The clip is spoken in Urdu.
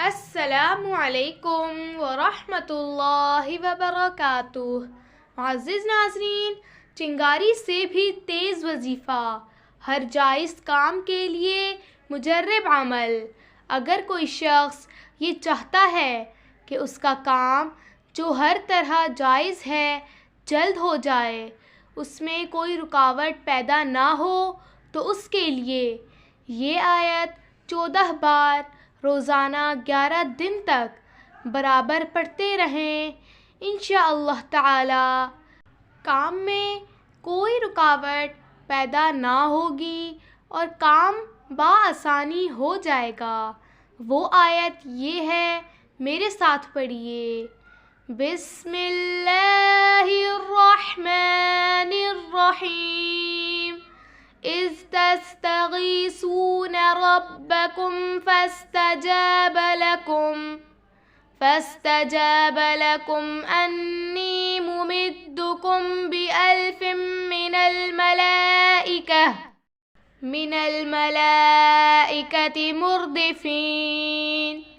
السلام علیکم ورحمۃ اللہ وبرکاتہ۔ معزز ناظرین، چنگاری سے بھی تیز وظیفہ، ہر جائز کام کے لیے مجرب عمل۔ اگر کوئی شخص یہ چاہتا ہے کہ اس کا کام جو ہر طرح جائز ہے جلد ہو جائے، اس میں کوئی رکاوٹ پیدا نہ ہو، تو اس کے لیے یہ آیت 14 بار روزانہ 11 دن تک برابر پڑھتے رہیں۔ انشاءاللہ تعالی کام میں کوئی رکاوٹ پیدا نہ ہوگی اور کام بآسانی ہو جائے گا۔ وہ آیت یہ ہے، میرے ساتھ پڑھیے۔ بسم اللہ الرحمن الرحیم۔ اذ تستغیثون ربکم فاستجاب لکم انی ممدکم بألف من الملائکة مردفین۔